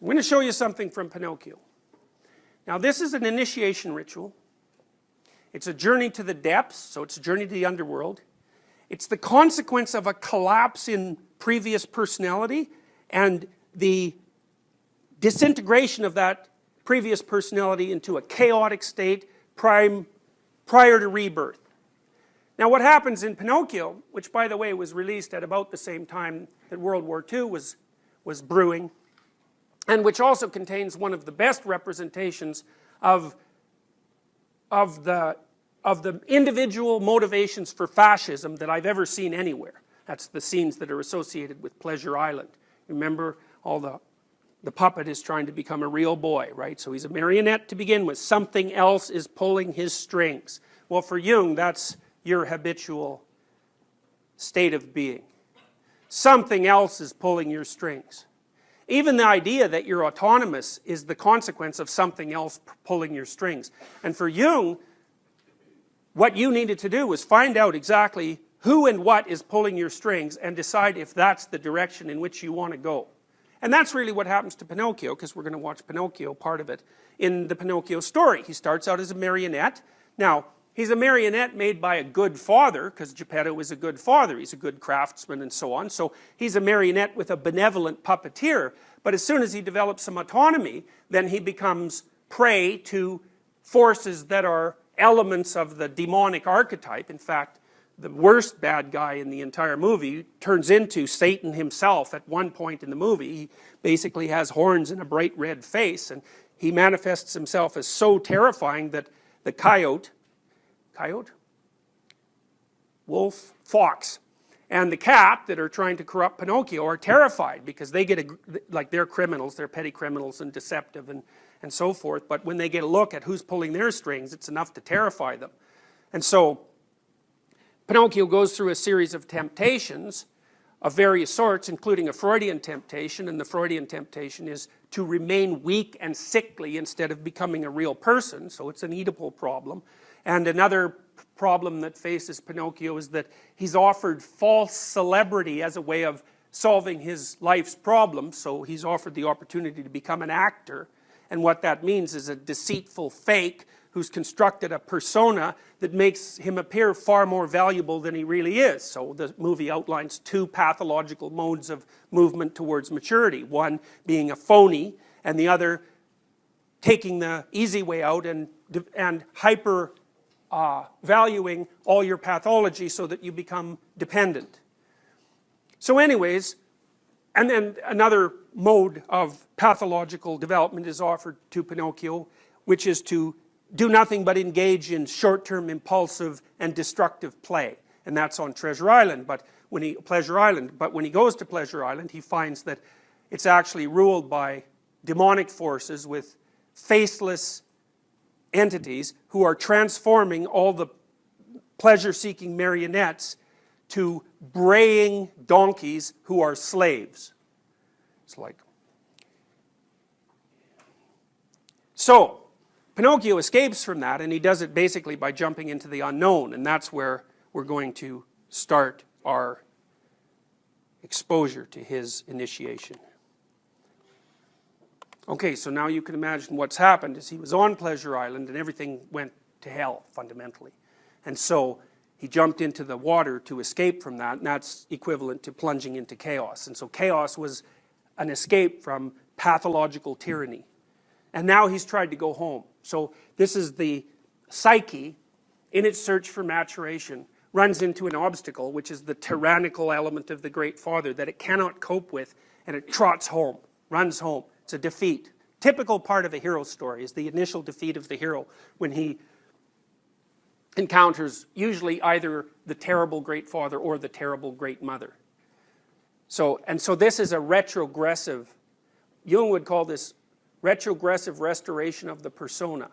I'm going to show you something from Pinocchio. Now this is an initiation ritual. It's a journey to the depths, so it's a journey to the underworld. It's the consequence of a collapse in previous personality and the disintegration of that previous personality into a chaotic state prior to rebirth. Now what happens in Pinocchio, which by the way was released at about the same time that World War II was brewing, and which also contains one of the best representations of the individual motivations for fascism that I've ever seen anywhere. That's the scenes that are associated with Pleasure Island. Remember, all the puppet is trying to become a real boy, right? So he's a marionette to begin with. Something else is pulling his strings. Well, for Jung, that's your habitual state of being. Something else is pulling your strings. Even the idea that you're autonomous is the consequence of something else pulling your strings. And for Jung, what you needed to do was find out exactly who and what is pulling your strings and decide if that's the direction in which you want to go. And that's really what happens to Pinocchio, because we're going to watch Pinocchio, part of it, in the Pinocchio story. He starts out as a marionette. Now, he's a marionette made by a good father, because Geppetto is a good father. He's a good craftsman and so on. So he's a marionette with a benevolent puppeteer. But as soon as he develops some autonomy, then he becomes prey to forces that are elements of the demonic archetype. In fact, the worst bad guy in the entire movie turns into Satan himself at one point in the movie. He basically has horns and a bright red face, and he manifests himself as so terrifying that the coyote, wolf, fox, and the cat that are trying to corrupt Pinocchio are terrified because they get like they're criminals, they're petty criminals and deceptive and so forth, but when they get a look at who's pulling their strings, it's enough to terrify them. And so Pinocchio goes through a series of temptations of various sorts, including a Freudian temptation, and the Freudian temptation is to remain weak and sickly instead of becoming a real person, so it's an Oedipal problem. And another problem that faces Pinocchio is that he's offered false celebrity as a way of solving his life's problems, so he's offered the opportunity to become an actor, and what that means is a deceitful fake who's constructed a persona that makes him appear far more valuable than he really is. So the movie outlines two pathological modes of movement towards maturity, one being a phony and the other taking the easy way out and hyper valuing all your pathology so that you become dependent. So anyways, and then another mode of pathological development is offered to Pinocchio, which is to do nothing but engage in short-term impulsive and destructive play. And that's on Treasure Island, but when he goes to Pleasure Island, he finds that it's actually ruled by demonic forces with faceless entities who are transforming all the pleasure-seeking marionettes to braying donkeys who are slaves. It's like... So, Pinocchio escapes from that, and he does it basically by jumping into the unknown, and that's where we're going to start our exposure to his initiation. Okay, so now you can imagine what's happened is he was on Pleasure Island and everything went to hell, fundamentally. And so he jumped into the water to escape from that, and that's equivalent to plunging into chaos. And so chaos was an escape from pathological tyranny. And now he's tried to go home. So this is the psyche, in its search for maturation, runs into an obstacle, which is the tyrannical element of the Great Father that it cannot cope with, and it trots home, runs home. It's a defeat. Typical part of a hero story is the initial defeat of the hero when he encounters usually either the terrible Great Father or the terrible Great Mother. So this is a retrogressive, Jung would call this retrogressive restoration of the persona.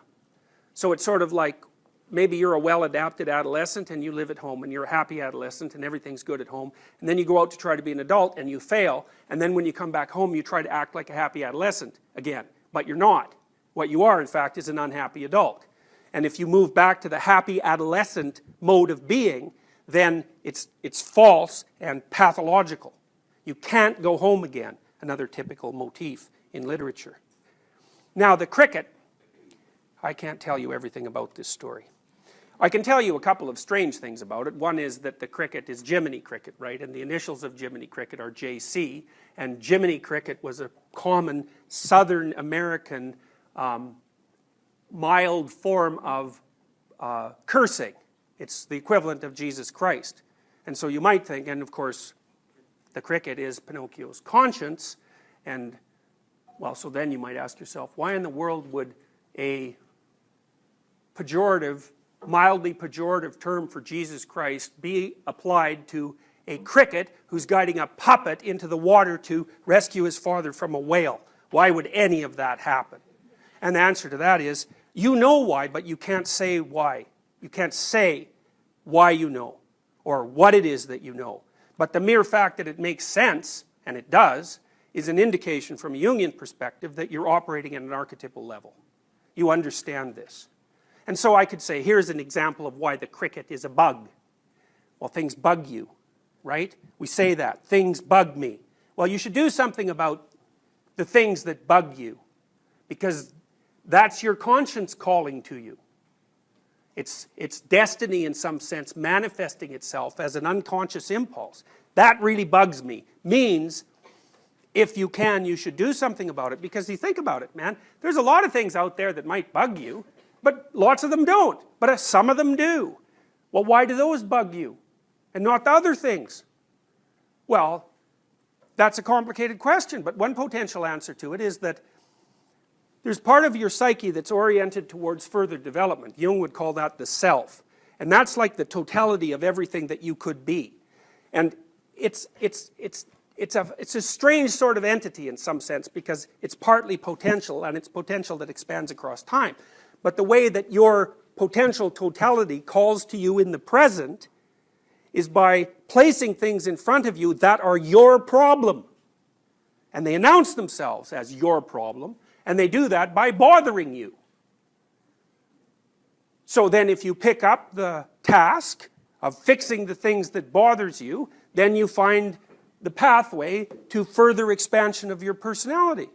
So it's sort of like maybe you're a well-adapted adolescent and you live at home and you're a happy adolescent and everything's good at home, and then you go out to try to be an adult and you fail, and then when you come back home you try to act like a happy adolescent again, but you're not. What you are, in fact, is an unhappy adult. And if you move back to the happy adolescent mode of being, then it's false and pathological. You can't go home again, another typical motif in literature. Now the cricket, I can't tell you everything about this story. I can tell you a couple of strange things about it. One is that the cricket is Jiminy Cricket, right? And the initials of Jiminy Cricket are JC. And Jiminy Cricket was a common Southern American mild form of cursing. It's the equivalent of Jesus Christ. And so you might think, and of course, the cricket is Pinocchio's conscience. And, well, so then you might ask yourself, why in the world would a pejorative, mildly pejorative term for Jesus Christ be applied to a cricket who's guiding a puppet into the water to rescue his father from a whale? Why would any of that happen? And the answer to that is, you know why, but you can't say why. You can't say why you know, or what it is that you know. But the mere fact that it makes sense, and it does, is an indication from a Jungian perspective that you're operating at an archetypal level. You understand this. And so I could say, here's an example of why the cricket is a bug. Well, things bug you, right? We say that, things bug me. Well, you should do something about the things that bug you, because that's your conscience calling to you. It's destiny in some sense manifesting itself as an unconscious impulse. That really bugs me. Means, if you can, you should do something about it, because you think about it, man, there's a lot of things out there that might bug you, but lots of them don't. But some of them do. Well, why do those bug you and not the other things? Well, that's a complicated question, but one potential answer to it is that there's part of your psyche that's oriented towards further development. Jung would call that the self. And that's like the totality of everything that you could be. And it's a strange sort of entity in some sense, because it's partly potential, and it's potential that expands across time. But the way that your potential totality calls to you in the present is by placing things in front of you that are your problem. And they announce themselves as your problem, and they do that by bothering you. So then if you pick up the task of fixing the things that bothers you, then you find the pathway to further expansion of your personality.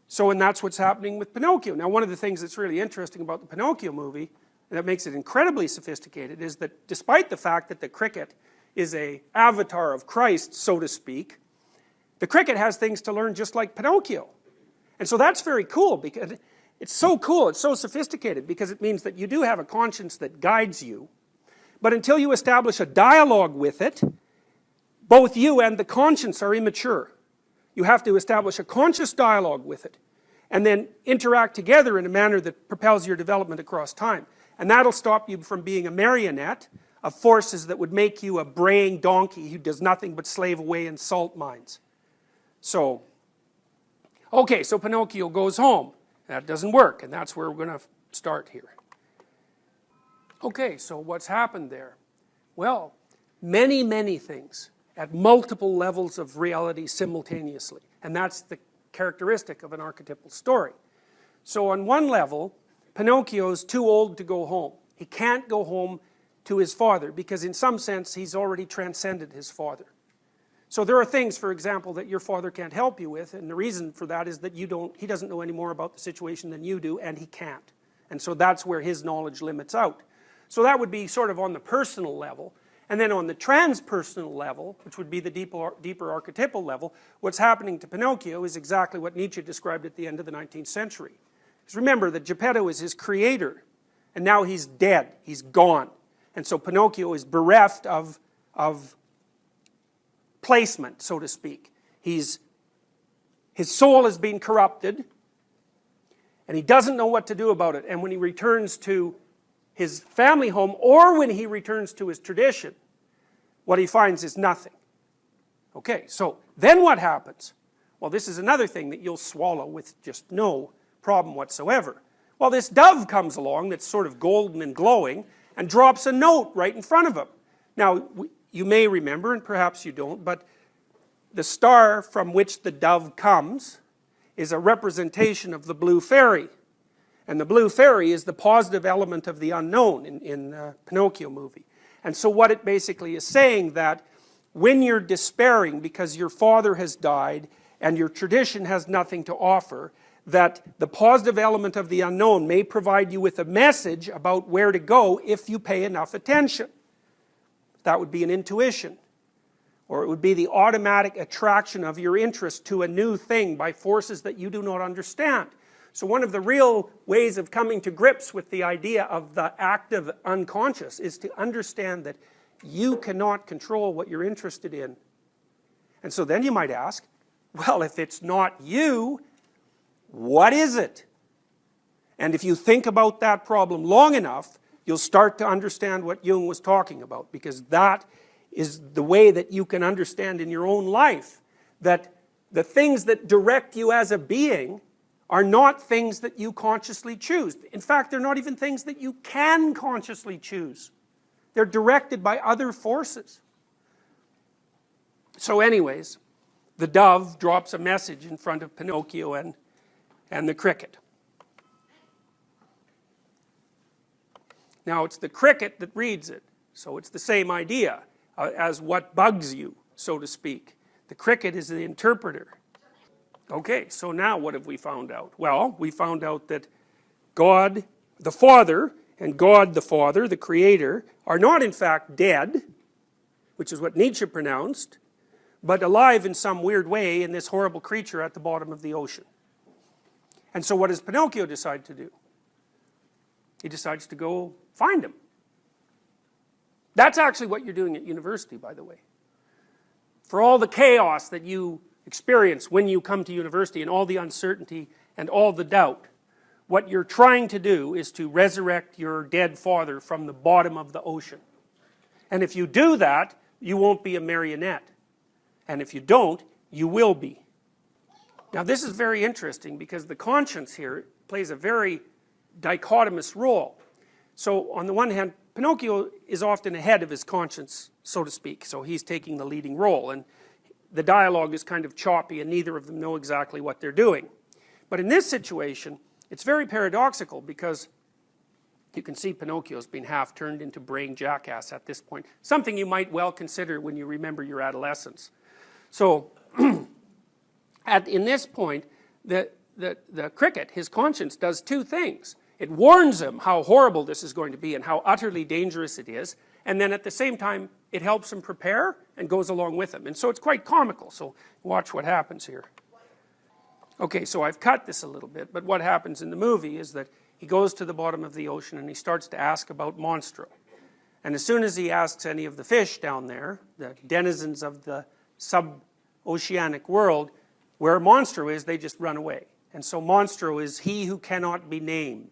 So, and that's what's happening with Pinocchio. Now, one of the things that's really interesting about the Pinocchio movie, and that makes it incredibly sophisticated, is that despite the fact that the cricket is an avatar of Christ, so to speak, the cricket has things to learn just like Pinocchio. And so that's very cool, because it's so cool, it's so sophisticated, because it means that you do have a conscience that guides you, but until you establish a dialogue with it, both you and the conscience are immature. You have to establish a conscious dialogue with it, and then interact together in a manner that propels your development across time. And that'll stop you from being a marionette of forces that would make you a braying donkey who does nothing but slave away in salt mines. So, okay, so Pinocchio goes home. That doesn't work, and that's where we're going to start here. Okay, so what's happened there? Well, many, many things at multiple levels of reality simultaneously. And that's the characteristic of an archetypal story. So on one level, Pinocchio's too old to go home. He can't go home to his father, because in some sense he's already transcended his father. So there are things, for example, that your father can't help you with, and the reason for that is that he doesn't know any more about the situation than you do, and he can't. And so that's where his knowledge limits out. So that would be sort of on the personal level. And then on the transpersonal level, which would be the deeper archetypal level, what's happening to Pinocchio is exactly what Nietzsche described at the end of the 19th century. Because remember that Geppetto is his creator, and now he's dead, he's gone. And so Pinocchio is bereft of placement, so to speak. His soul has been corrupted, and he doesn't know what to do about it. And when he returns to his family home, or when he returns to his tradition, what he finds is nothing. Okay, so then what happens? Well, this is another thing that you'll swallow with just no problem whatsoever. Well, this dove comes along that's sort of golden and glowing and drops a note right in front of him. Now, you may remember, and perhaps you don't, but the star from which the dove comes is a representation of the blue fairy. And the blue fairy is the positive element of the unknown in the Pinocchio movie. And so what it basically is saying, that when you're despairing because your father has died and your tradition has nothing to offer, that the positive element of the unknown may provide you with a message about where to go if you pay enough attention. That would be an intuition. Or it would be the automatic attraction of your interest to a new thing by forces that you do not understand. So one of the real ways of coming to grips with the idea of the active unconscious is to understand that you cannot control what you're interested in. And so then you might ask, well, if it's not you, what is it? And if you think about that problem long enough, you'll start to understand what Jung was talking about, because that is the way that you can understand in your own life that the things that direct you as a being are not things that you consciously choose. In fact, they're not even things that you can consciously choose. They're directed by other forces. So anyways, the dove drops a message in front of Pinocchio and the cricket. Now it's the cricket that reads it, so it's the same idea as what bugs you, so to speak. The cricket is the interpreter. Okay, so now what have we found out? Well, we found out that God the Father and God the Father, the Creator, are not in fact dead, which is what Nietzsche pronounced, but alive in some weird way in this horrible creature at the bottom of the ocean. And so what does Pinocchio decide to do? He decides to go find him. That's actually what you're doing at university, by the way. For all the chaos that you experience when you come to university and all the uncertainty and all the doubt, what you're trying to do is to resurrect your dead father from the bottom of the ocean. And if you do that, you won't be a marionette. And if you don't, you will be. Now this is very interesting because the conscience here plays a very dichotomous role. So on the one hand, Pinocchio is often ahead of his conscience, so to speak, so he's taking the leading role, and the dialogue is kind of choppy and neither of them know exactly what they're doing. But in this situation, it's very paradoxical because you can see Pinocchio's been half turned into brain jackass at this point, something you might well consider when you remember your adolescence. So in this point, the cricket, his conscience, does two things. It warns him how horrible this is going to be and how utterly dangerous it is, and then at the same time it helps him prepare and goes along with him. And so it's quite comical, so watch what happens here. Okay, so I've cut this a little bit, but what happens in the movie is that he goes to the bottom of the ocean and he starts to ask about Monstro. And as soon as he asks any of the fish down there, the denizens of the sub-oceanic world, where Monstro is, they just run away. And so Monstro is he who cannot be named,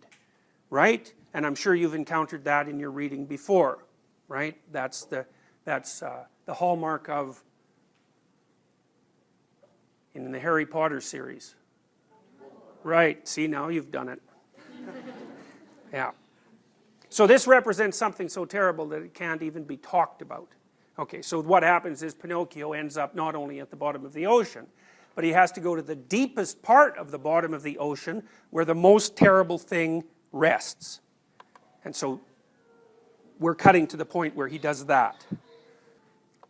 right? And I'm sure you've encountered that in your reading before, right? That's the hallmark of, in the Harry Potter series. Right, see, now you've done it. Yeah. So this represents something so terrible that it can't even be talked about. Okay, so what happens is Pinocchio ends up not only at the bottom of the ocean, but he has to go to the deepest part of the bottom of the ocean where the most terrible thing rests. And so we're cutting to the point where he does that.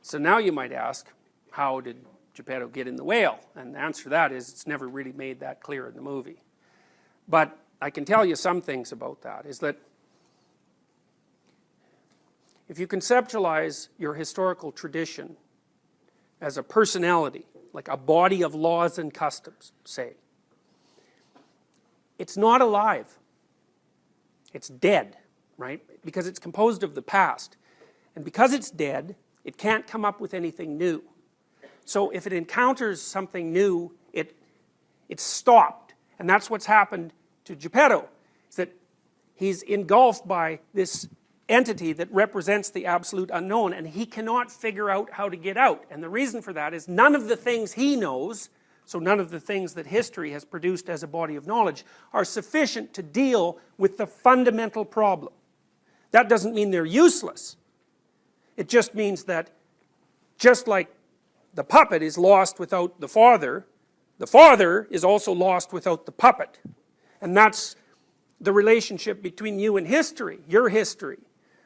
So now you might ask, how did Geppetto get in the whale? And the answer to that is it's never really made that clear in the movie. But I can tell you some things about that, is that if you conceptualize your historical tradition as a personality, like a body of laws and customs, say, it's not alive. It's dead, right? Because it's composed of the past. And because it's dead, it can't come up with anything new. So if it encounters something new, it's stopped. And that's what's happened to Geppetto, is that he's engulfed by this entity that represents the absolute unknown, and he cannot figure out how to get out. And the reason for that is none of the things he knows, so none of the things that history has produced as a body of knowledge, are sufficient to deal with the fundamental problem. That doesn't mean they're useless. It just means that just like the puppet is lost without the father is also lost without the puppet. And that's the relationship between you and history, your history.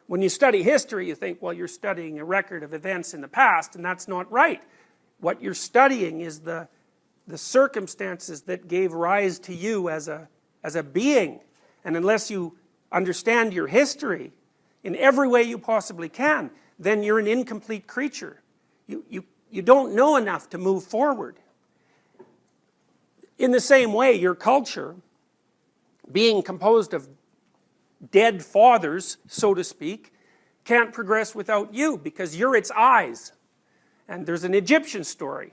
When you study history, you think, well, you're studying a record of events in the past, and that's not right. What you're studying is the the circumstances that gave rise to you as a being. And unless you understand your history in every way you possibly can, then you're an incomplete creature. You don't know enough to move forward. In the same way, your culture, being composed of dead fathers, so to speak, can't progress without you, because you're its eyes. And there's an Egyptian story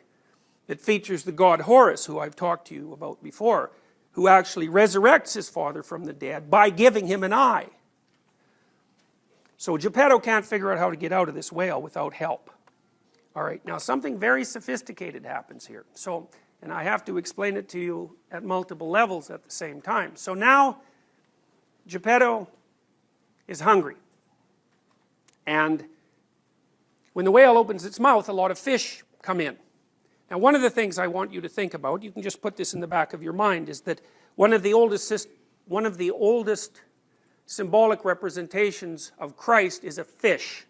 that features the god Horus, who I've talked to you about before, who actually resurrects his father from the dead by giving him an eye. So Geppetto can't figure out how to get out of this whale without help. All right, now something very sophisticated happens here. So, and I have to explain it to you at multiple levels at the same time. So now, Geppetto is hungry. And when the whale opens its mouth, a lot of fish come in. Now, one of the things I want you to think about, you can just put this in the back of your mind, is that one of the oldest symbolic representations of Christ is a fish.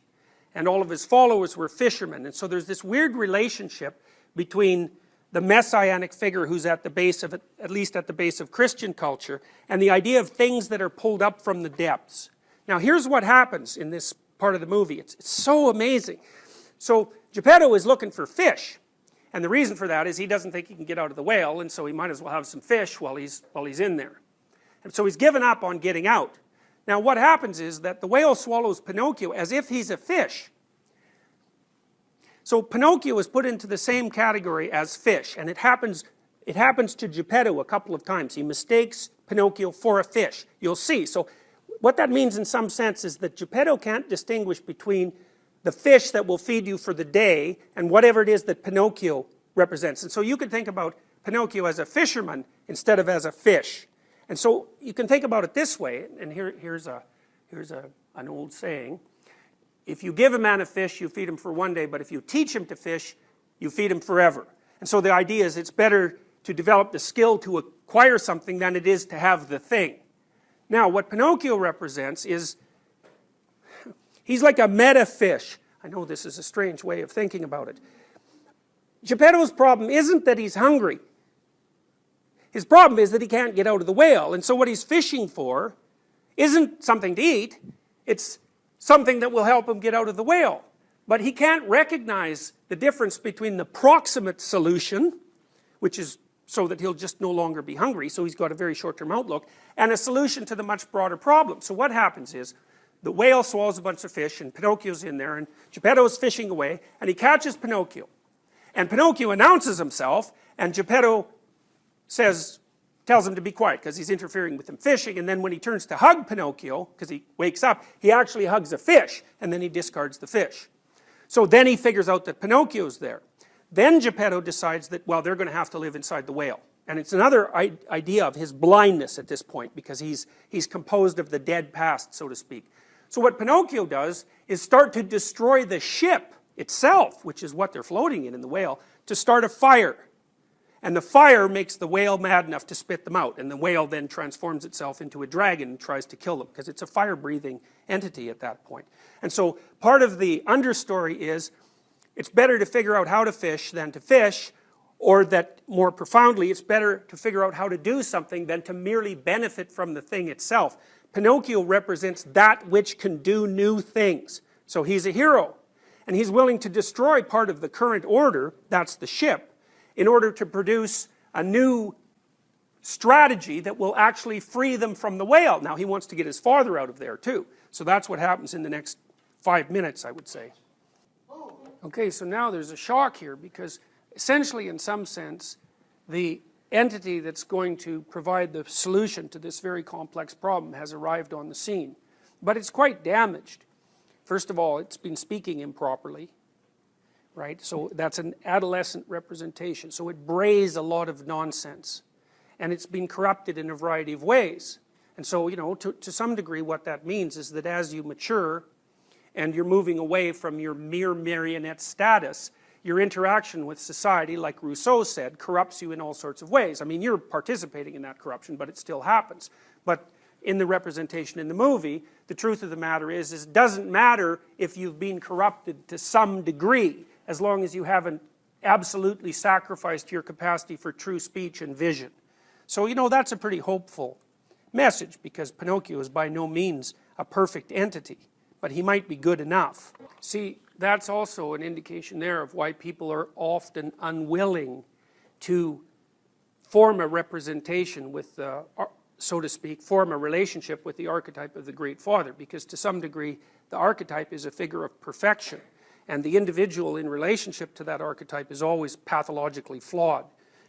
And all of his followers were fishermen. And so there's this weird relationship between the messianic figure who's at the base of, at least at the base of Christian culture, and the idea of things that are pulled up from the depths. Now here's what happens in this part of the movie. It's so amazing. So Geppetto is looking for fish. And the reason for that is he doesn't think he can get out of the whale, and so he might as well have some fish while he's in there. And so he's given up on getting out. Now what happens is that the whale swallows Pinocchio as if he's a fish. So Pinocchio is put into the same category as fish, and it happens to Geppetto a couple of times. He mistakes Pinocchio for a fish. You'll see. So what that means in some sense is that Geppetto can't distinguish between the fish that will feed you for the day and whatever it is that Pinocchio represents. And so you can think about Pinocchio as a fisherman instead of as a fish. And so you can think about it this way, and here's an old saying. If you give a man a fish, you feed him for one day, but if you teach him to fish, you feed him forever. And so the idea is it's better to develop the skill to acquire something than it is to have the thing. Now, what Pinocchio represents is, he's like a meta fish. I know this is a strange way of thinking about it. Geppetto's problem isn't that he's hungry. His problem is that he can't get out of the whale. And so what he's fishing for isn't something to eat. It's something that will help him get out of the whale. But he can't recognize the difference between the proximate solution, which is so that he'll just no longer be hungry, so he's got a very short-term outlook, and a solution to the much broader problem. So what happens is, the whale swallows a bunch of fish, and Pinocchio's in there, and Geppetto's fishing away, and he catches Pinocchio. And Pinocchio announces himself, and Geppetto tells him to be quiet, because he's interfering with him fishing, and then when he turns to hug Pinocchio, because he wakes up, he actually hugs a fish, and then he discards the fish. So then he figures out that Pinocchio's there. Then Geppetto decides that, well, they're going to have to live inside the whale. And it's another idea of his blindness at this point, because he's composed of the dead past, so to speak. So what Pinocchio does is start to destroy the ship itself, which is what they're floating in the whale, to start a fire. And the fire makes the whale mad enough to spit them out, and the whale then transforms itself into a dragon and tries to kill them, because it's a fire-breathing entity at that point. And so part of the understory is, it's better to figure out how to fish than to fish, or that more profoundly, it's better to figure out how to do something than to merely benefit from the thing itself. Pinocchio represents that which can do new things. So he's a hero, and he's willing to destroy part of the current order, that's the ship, in order to produce a new strategy that will actually free them from the whale. Now he wants to get his father out of there too. So that's what happens in the next 5 minutes, I would say. Okay, so now there's a shock here, because essentially in some sense the entity that's going to provide the solution to this very complex problem has arrived on the scene. But it's quite damaged. First of all, it's been speaking improperly. Right? So that's an adolescent representation. So it brays a lot of nonsense. And it's been corrupted in a variety of ways. And so, you know, to some degree what that means is that as you mature and you're moving away from your mere marionette status, your interaction with society, like Rousseau said, corrupts you in all sorts of ways. I mean, you're participating in that corruption, but it still happens. But in the representation in the movie, the truth of the matter is it doesn't matter if you've been corrupted to some degree, as long as you haven't absolutely sacrificed your capacity for true speech and vision. So, you know, that's a pretty hopeful message, because Pinocchio is by no means a perfect entity, but he might be good enough. See, that's also an indication there of why people are often unwilling to form a representation with, so to speak, form a relationship with the archetype of the Great Father, because to some degree the archetype is a figure of perfection, and the individual in relationship to that archetype is always pathologically flawed.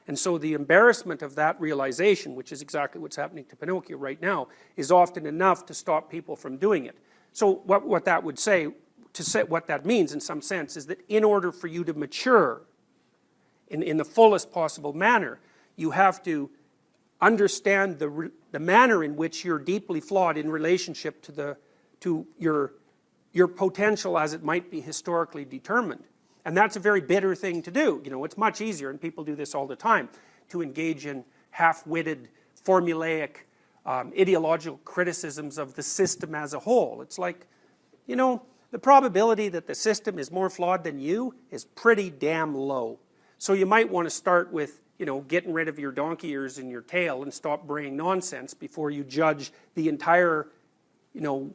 And so the embarrassment of that realization, which is exactly what's happening to Pinocchio right now, is often enough to stop people from doing it. So what that would say, what that means in some sense, is that in order for you to mature in the fullest possible manner, you have to understand the manner in which you're deeply flawed in relationship to your potential as it might be historically determined. And that's a very bitter thing to do. You know, it's much easier, and people do this all the time, to engage in half-witted, formulaic, ideological criticisms of the system as a whole. It's like, you know, the probability that the system is more flawed than you is pretty damn low. So you might want to start with, you know, getting rid of your donkey ears and your tail and stop braying nonsense before you judge the entire, you know,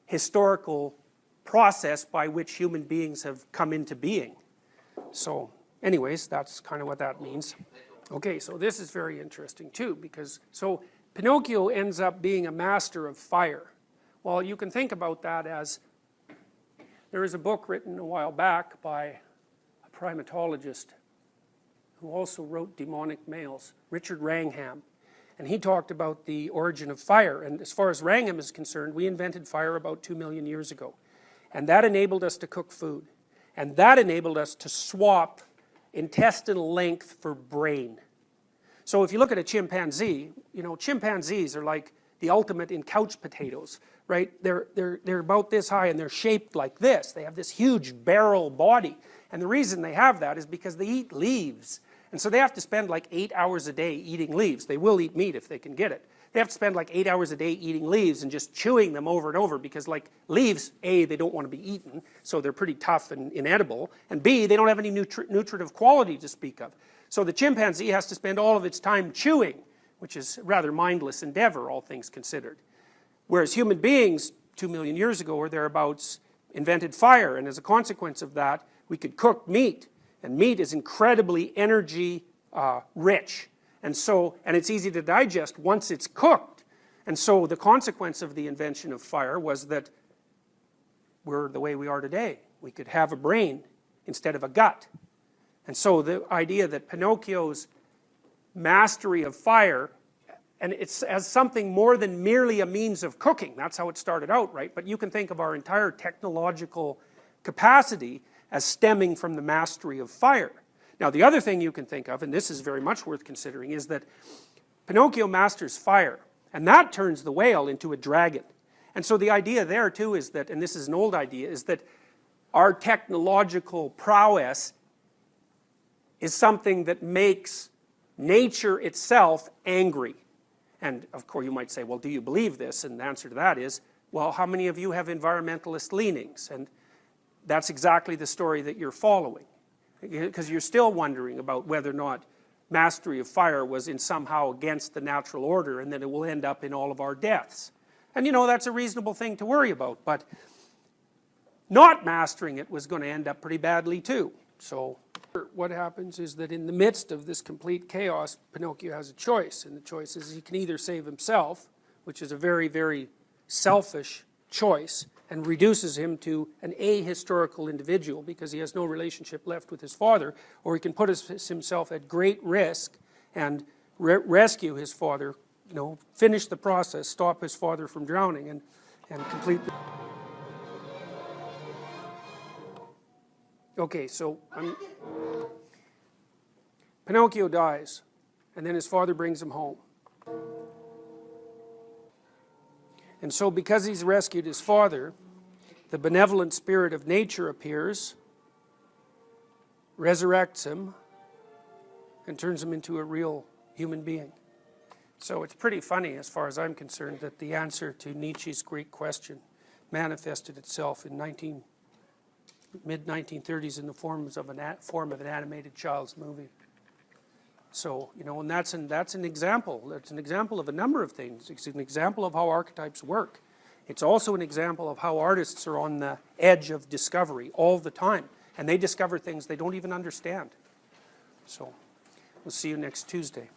historical process by which human beings have come into being. So anyways, that's kind of what that means. Okay, so this is very interesting too, because so Pinocchio ends up being a master of fire. Well, you can think about that as, there is a book written a while back by a primatologist who also wrote Demonic Males, Richard Wrangham, and he talked about the origin of fire. And as far as Wrangham is concerned, we invented fire about 2 million years ago. And that enabled us to cook food. And that enabled us to swap intestinal length for brain. So if you look at a chimpanzee, you know, chimpanzees are like the ultimate in couch potatoes, right? They're about this high and they're shaped like this. They have this huge barrel body. And the reason they have that is because they eat leaves. And so they have to spend like 8 hours a day eating leaves. They will eat meat if they can get it. They have to spend like 8 hours a day eating leaves and just chewing them over and over, because like leaves, A, they don't want to be eaten, so they're pretty tough and inedible, and B, they don't have any nutritive quality to speak of. So the chimpanzee has to spend all of its time chewing, which is a rather mindless endeavor, all things considered. Whereas human beings, 2 million years ago or thereabouts, invented fire, and as a consequence of that, we could cook meat, and meat is incredibly energy rich. And it's easy to digest once it's cooked. And so the consequence of the invention of fire was that we're the way we are today. We could have a brain instead of a gut. And so the idea that Pinocchio's mastery of fire, and it's as something more than merely a means of cooking. That's how it started out, right? But you can think of our entire technological capacity as stemming from the mastery of fire. Now the other thing you can think of, and this is very much worth considering, is that Pinocchio masters fire, and that turns the whale into a dragon. And so the idea there too is that, and this is an old idea, is that our technological prowess is something that makes nature itself angry. And of course you might say, well, do you believe this? And the answer to that is, well, how many of you have environmentalist leanings? And that's exactly the story that you're following. Because you're still wondering about whether or not mastery of fire was in somehow against the natural order, and that it will end up in all of our deaths. And you know, that's a reasonable thing to worry about, but not mastering it was going to end up pretty badly too. So what happens is that in the midst of this complete chaos, Pinocchio has a choice, and the choice is he can either save himself, which is a very, very selfish choice, and reduces him to an ahistorical individual because he has no relationship left with his father, or he can put himself at great risk and rescue his father, you know, finish the process, stop his father from drowning, and complete the... Okay, so Pinocchio dies, and then his father brings him home. And so because he's rescued his father, the benevolent spirit of nature appears, resurrects him, and turns him into a real human being. So it's pretty funny, as far as I'm concerned, that the answer to Nietzsche's great question manifested itself in mid-1930s in the form of an animated child's movie. So, you know, and that's an example. That's an example of a number of things. It's an example of how archetypes work. It's also an example of how artists are on the edge of discovery all the time. And they discover things they don't even understand. So, we'll see you next Tuesday.